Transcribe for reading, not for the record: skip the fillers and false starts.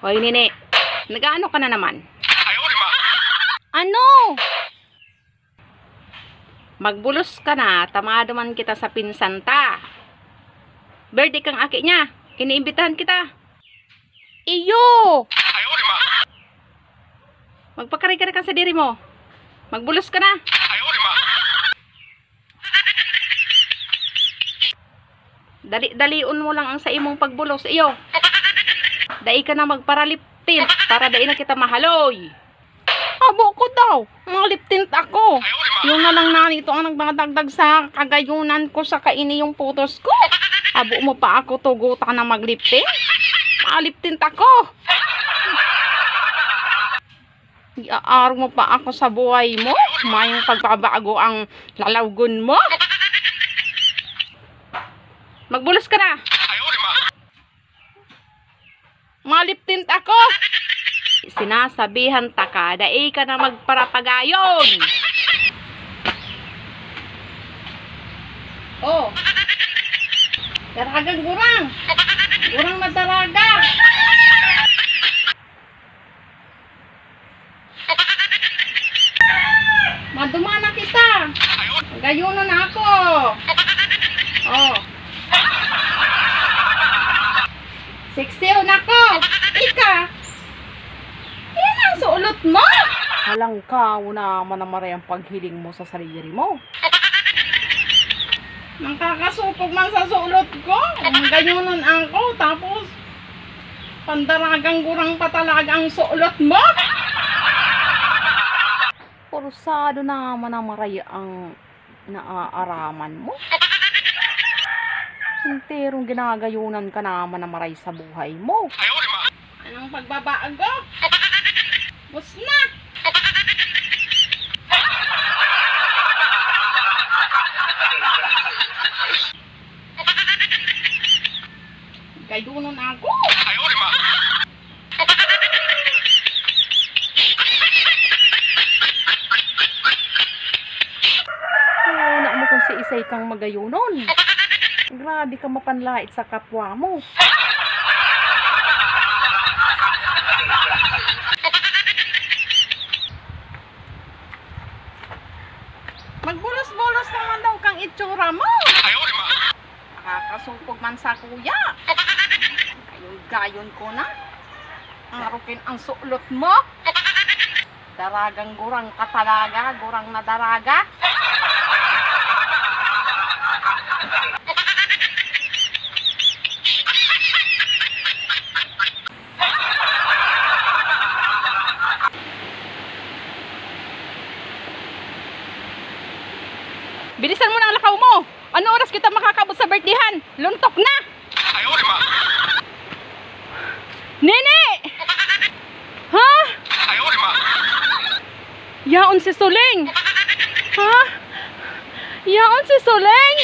Hoy, nini. Nag-ano ka na naman? Ano? Magbulos ka na. Tamado man kita sa pinsanta. Birthday kang aki niya. Iniimbitahan kita. Iyo! Magpakari-kari ka sa diri mo. Magbulos ka na. Dali-daliun mo lang ang sa imong pagbulos. Iyo. Dai ka na magparalip tint para dai na kita mahaloy. Abo ko daw, mga lip tint ako. Yung na lang nanito ang nagdagdag sa kagayunan ko sa kaini yung photos ko. Abo mo pa ako tugutan na mag lip tint? Mga lip tint ako. Iaarong mo pa ako sa buhay mo. Mayong pagbabago ang lalawgon mo. Magbulos ka na. Mga lip tint ako. Sinasabihan ta ka, dai ka na magparapagayon. Oh. Daragang gurang. Gurang na daraga. Madumana kita. Gayunan ako. Oh. Siksiw na ko. Ika. Yan ang suulot mo. Halang ka, naman naman ang paghiling mo sa sarili mo. Nakakasupog man sa suulot ko. Ganyunan ako. Tapos, pandaragang gurang pa talaga ang suulot mo. Porsado naman ang maray ang naaaraman mo. Enterong ginagayunan ka naman na maray sa buhay mo. Anong pagbabago? Bus na! Gayunan ako. Wala mo kung si isay kang magayunon. Grabe ka mapanlait sa kapwa mo. Magbulos-bulos naman daw kang itsura mo. Nakakasupog man sa kuya. Gayon ko na. Ang arukin ang suulot mo. Daragang gurang ka talaga. Gurang na daraga. Bilisan mo na ang lakaw mo. Ano oras kita makakabot sa birthdayhan? Luntok na. Nene! Ha? Yaon si Suling. Ha? Yaon si Suling?